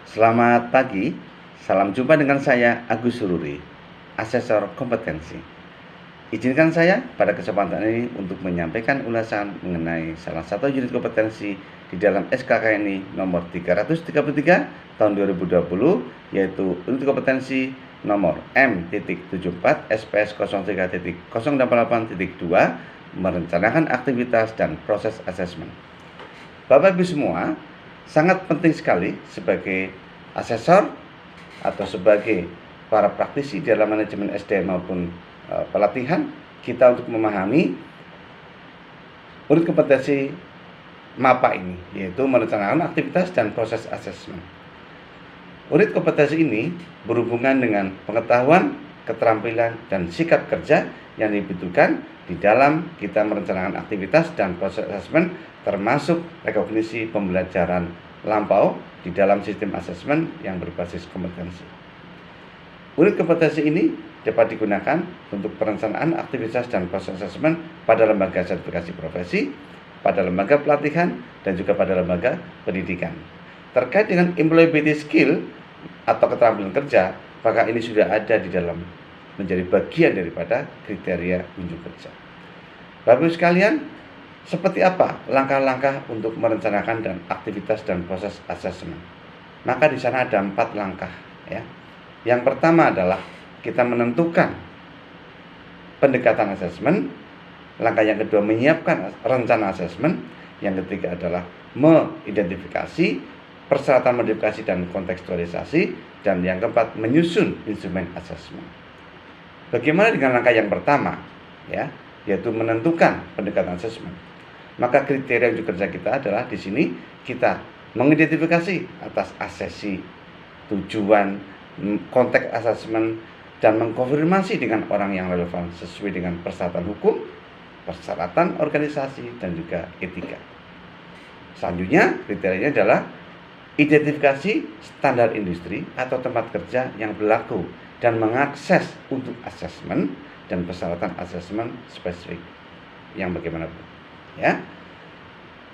Selamat pagi, salam jumpa dengan saya Agus Sururi, asesor kompetensi. Izinkan saya pada kesempatan ini untuk menyampaikan ulasan mengenai salah satu unit kompetensi di dalam SKK ini nomor 333 tahun 2020, yaitu unit kompetensi nomor M.74 SPS 03.088.2 merencanakan aktivitas dan proses asesmen. Bapak Ibu semua, sangat penting sekali sebagai asesor atau sebagai para praktisi dalam manajemen SDM maupun pelatihan kita untuk memahami unit kompetensi MAPA ini, yaitu merencanakan aktivitas dan proses asesmen. Unit kompetensi ini berhubungan dengan pengetahuan, keterampilan, dan sikap kerja yang dibutuhkan di dalam kita merencanakan aktivitas dan proses asesmen, termasuk rekognisi pembelajaran lampau di dalam sistem asesmen yang berbasis kompetensi. Unit kompetensi ini dapat digunakan untuk perencanaan aktivitas dan proses asesmen pada lembaga sertifikasi profesi, pada lembaga pelatihan, dan juga pada lembaga pendidikan. Terkait dengan employability skill atau keterampilan kerja, maka ini sudah ada di dalam menjadi bagian daripada kriteria unjuk kerja. Bapak Ibu sekalian, seperti apa langkah-langkah untuk merencanakan dan aktivitas dan proses asesmen? Maka di sana ada 4 langkah, ya. Yang pertama adalah kita menentukan pendekatan asesmen. Langkah yang kedua menyiapkan rencana asesmen. Yang ketiga adalah mengidentifikasi persyaratan modifikasi dan kontekstualisasi, dan yang keempat menyusun instrumen asesmen. Bagaimana dengan langkah yang pertama, ya, yaitu menentukan pendekatan asesmen? Maka kriteria unjuk kerja kita adalah di sini kita mengidentifikasi atas asesi, tujuan, konteks asesmen, dan mengkonfirmasi dengan orang yang relevan sesuai dengan persyaratan hukum, persyaratan organisasi, dan juga etika. Selanjutnya kriterianya adalah identifikasi standar industri atau tempat kerja yang berlaku dan mengakses untuk asesmen dan persyaratan asesmen spesifik yang bagaimanapun, ya.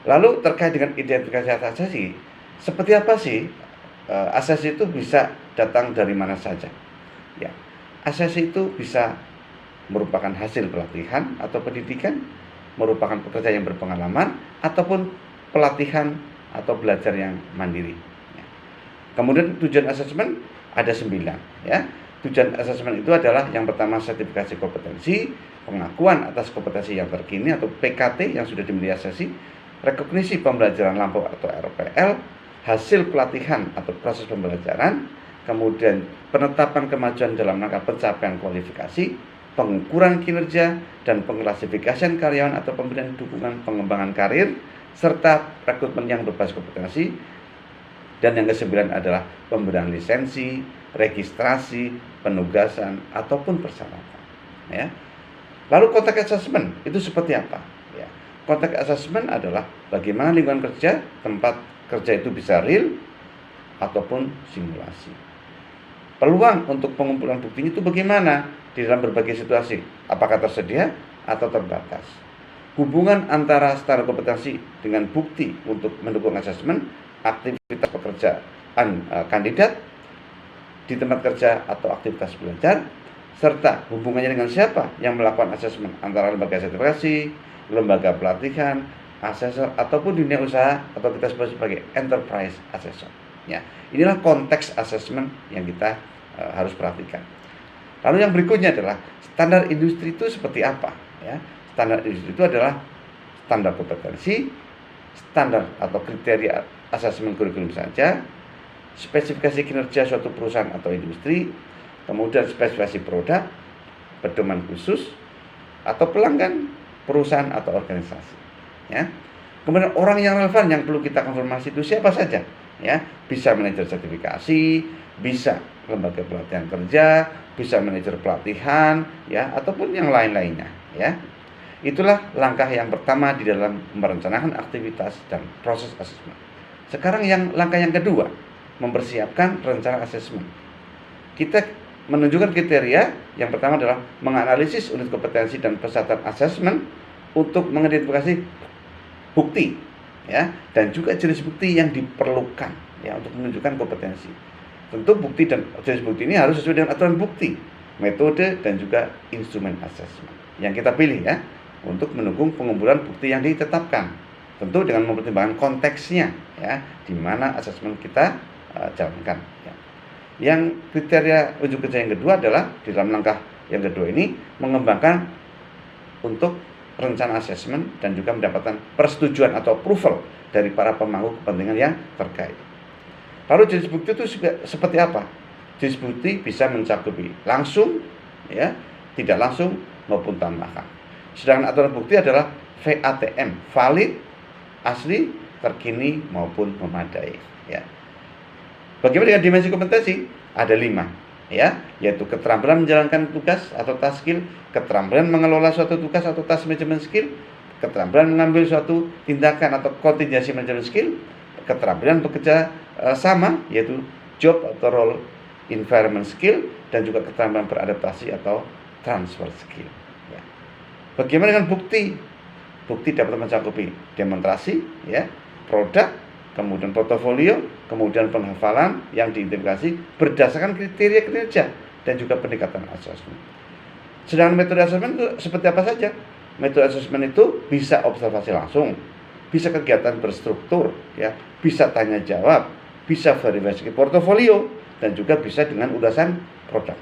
Lalu terkait dengan identifikasi asesi, seperti apa sih asesi itu bisa datang dari mana saja? Ya, asesi itu bisa merupakan hasil pelatihan atau pendidikan, merupakan pekerja yang berpengalaman, ataupun pelatihan atau belajar yang mandiri. Ya. Kemudian tujuan asesmen ada 9, ya. Tujuan asesmen itu adalah yang pertama sertifikasi kompetensi, pengakuan atas kompetensi yang terkini atau PKT yang sudah dimiliki asesi, rekognisi pembelajaran lampau atau RPL, hasil pelatihan atau proses pembelajaran, kemudian penetapan kemajuan dalam rangka pencapaian kualifikasi, pengukuran kinerja, dan pengklasifikasian karyawan atau pemberian dukungan pengembangan karir, serta rekrutmen yang berbasis kompetensi. Dan yang ke-9 adalah pemberian lisensi, registrasi, penugasan, ataupun persyaratan, ya. Lalu konteks asesmen itu seperti apa? Ya. Konteks asesmen adalah bagaimana lingkungan kerja, tempat kerja itu bisa real ataupun simulasi. Peluang untuk pengumpulan bukti itu bagaimana di dalam berbagai situasi, apakah tersedia atau terbatas. Hubungan antara standar kompetensi dengan bukti untuk mendukung asesmen, aktivitas pekerjaan kandidat di tempat kerja atau aktivitas belajar, serta hubungannya dengan siapa yang melakukan asesmen, antara lembaga sertifikasi, lembaga pelatihan, asesor, ataupun dunia usaha atau kita sebut sebagai enterprise assessor. Ya, inilah konteks asesmen yang kita harus perhatikan. Lalu yang berikutnya adalah standar industri itu seperti apa? Ya, standar industri itu adalah standar kompetensi, standar atau kriteria asesmen kurikulum saja, spesifikasi kinerja suatu perusahaan atau industri, kemudian spesifikasi produk, pedoman khusus, atau pelanggan perusahaan atau organisasi. Ya. Kemudian orang yang relevan yang perlu kita konfirmasi itu siapa saja? Ya, bisa manajer sertifikasi, bisa lembaga pelatihan kerja, bisa manajer pelatihan, ya, ataupun yang lain-lainnya. Ya. Itulah langkah yang pertama di dalam merencanakan aktivitas dan proses asesmen. Sekarang langkah yang kedua, mempersiapkan rencana asesmen. Kita menunjukkan kriteria. Yang pertama adalah menganalisis unit kompetensi dan persyaratan asesmen untuk mengidentifikasi bukti ya, dan juga jenis bukti yang diperlukan ya untuk menunjukkan kompetensi. Tentu bukti dan jenis bukti ini harus sesuai dengan aturan bukti, metode, dan juga instrumen asesmen yang kita pilih ya untuk mendukung pengumpulan bukti yang ditetapkan. Tentu dengan mempertimbangkan konteksnya ya, di mana asesmen kita jalankan ya. Yang kriteria unjuk kerja yang kedua adalah di dalam langkah yang kedua ini mengembangkan untuk rencana asesmen dan juga mendapatkan persetujuan atau approval dari para pemangku kepentingan yang terkait. Lalu jenis bukti itu seperti apa? Jenis bukti bisa mencakupi langsung, ya, tidak langsung maupun tambahan. Sedangkan aturan bukti adalah VATM, valid, asli, terkini maupun memadai. Ya. Bagaimana dengan dimensi kompetensi? Ada 5, ya, yaitu keterampilan menjalankan tugas atau task skill, keterampilan mengelola suatu tugas atau task management skill, keterampilan mengambil suatu tindakan atau contingency management skill, keterampilan bekerja sama, yaitu job atau role environment skill, dan juga keterampilan beradaptasi atau transfer skill. Ya. Bagaimana dengan bukti? Bukti dapat mencakupi demonstrasi, ya, produk, kemudian portofolio, kemudian penghafalan yang diidentifikasi berdasarkan kriteria kinerja dan juga pendekatan asesmen. Sedangkan metode asesmen itu seperti apa saja? Metode asesmen itu bisa observasi langsung, bisa kegiatan berstruktur, ya, bisa tanya jawab, bisa verifikasi portofolio, dan juga bisa dengan ulasan produk.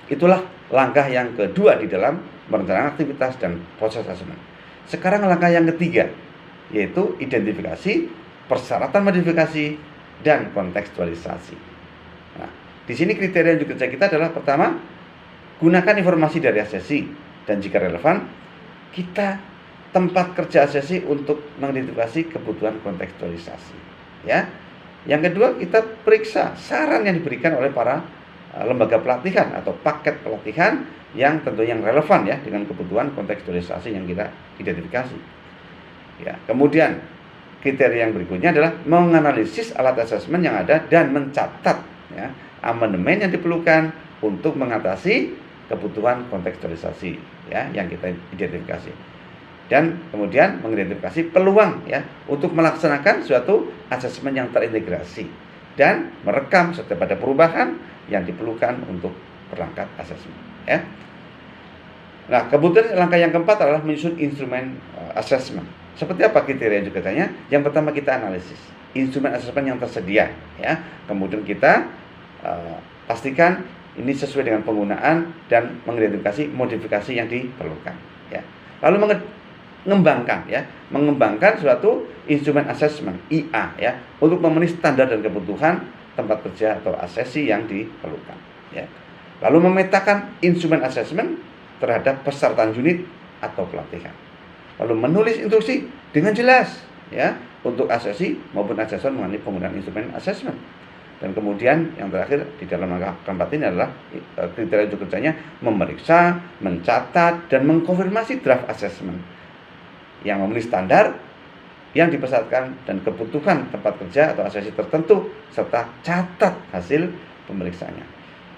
Itulah langkah yang kedua di dalam merencanakan aktivitas dan proses asesmen. Sekarang langkah yang ketiga, yaitu identifikasi, persyaratan modifikasi, dan kontekstualisasi. Nah, di sini kriteria unjuk kerja kita adalah pertama, gunakan informasi dari asesi, dan jika relevan, kita tempat kerja asesi untuk mengidentifikasi kebutuhan kontekstualisasi. Ya, yang kedua, kita periksa saran yang diberikan oleh para lembaga pelatihan atau paket pelatihan yang tentunya yang relevan ya dengan kebutuhan kontekstualisasi yang kita identifikasi. Ya, kemudian kriteria yang berikutnya adalah menganalisis alat asesmen yang ada dan mencatat ya, amandemen yang diperlukan untuk mengatasi kebutuhan kontekstualisasi ya, yang kita identifikasi. Dan kemudian mengidentifikasi peluang ya untuk melaksanakan suatu asesmen yang terintegrasi dan merekam setiap ada perubahan yang diperlukan untuk perangkat asesmen ya. Nah, kemudian langkah yang keempat adalah menyusun instrumen asesmen. Seperti apa kriteria unjuk kerjanya? Yang pertama, kita analisis instrumen asesmen yang tersedia ya. Kemudian kita pastikan ini sesuai dengan penggunaan dan mengidentifikasi modifikasi yang diperlukan ya. Lalu mengembangkan suatu instrumen asesmen IA ya untuk memenuhi standar dan kebutuhan tempat kerja atau asesi yang diperlukan ya. Lalu memetakan instrumen asesmen terhadap persyaratan unit atau pelatihan. Lalu menulis instruksi dengan jelas ya untuk asesi maupun asesor mengenai penggunaan instrumen asesmen. Dan kemudian yang terakhir di dalam langkah keempat ini adalah kriteria unjuk kerjanya memeriksa, mencatat, dan mengkonfirmasi draft asesmen yang memenuhi standar yang dipersyaratkan dan kebutuhan tempat kerja atau asesi tertentu serta catat hasil pemeriksaannya.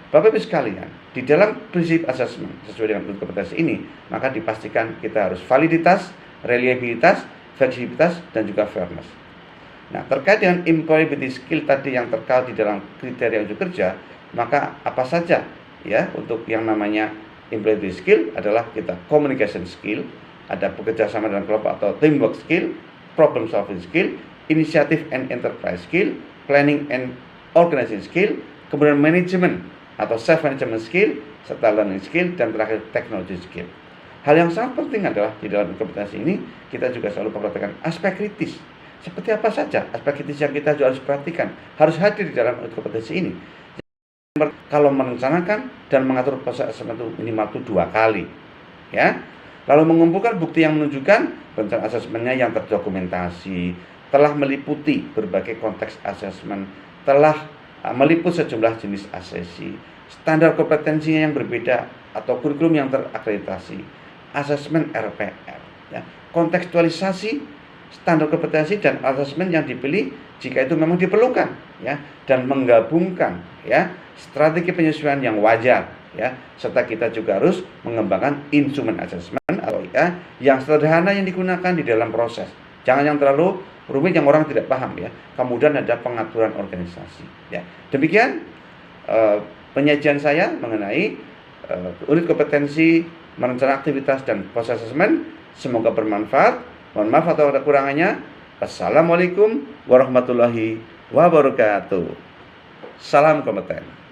Bapak Ibu sekalian, di dalam prinsip asesmen sesuai dengan kompetensi ini, maka dipastikan kita harus validitas, reliabilitas, fleksibilitas, dan juga fairness. Nah, terkait dengan employability skill tadi yang terkait di dalam kriteria unjuk kerja, maka apa saja ya untuk yang namanya employability skill adalah kita communication skill, ada bekerja sama dalam kelompok atau teamwork skill, problem solving skill, initiative and enterprise skill, planning and organizing skill, kemudian manajemen atau self-management skill, serta learning skill, dan terakhir technology skill. Hal yang sangat penting adalah di dalam kompetensi ini, kita juga selalu memperhatikan aspek kritis. Seperti apa saja aspek kritis yang kita juga harus perhatikan, harus hadir di dalam kompetensi ini. Kalau merencanakan dan mengatur proses asesmen itu minimal 2 kali. Ya. Lalu mengumpulkan bukti yang menunjukkan rencana asesmennya yang terdokumentasi, telah meliputi berbagai konteks asesmen, telah meliput sejumlah jenis asesi, standar kompetensinya yang berbeda atau kurikulum yang terakreditasi, asesmen RPR, ya, kontekstualisasi, standar kompetensi dan asesmen yang dipilih jika itu memang diperlukan, ya, dan menggabungkan, ya, strategi penyesuaian yang wajar, ya, serta kita juga harus mengembangkan instrumen asesmen atau ya yang sederhana yang digunakan di dalam proses. Jangan yang terlalu rumit yang orang tidak paham ya. Kemudian ada pengaturan organisasi ya. Demikian penyajian saya mengenai unit kompetensi merencanakan aktivitas dan proses asesmen. Semoga bermanfaat. Mohon maaf atau ada kekurangannya. Wassalamualaikum warahmatullahi wabarakatuh. Salam kompeten.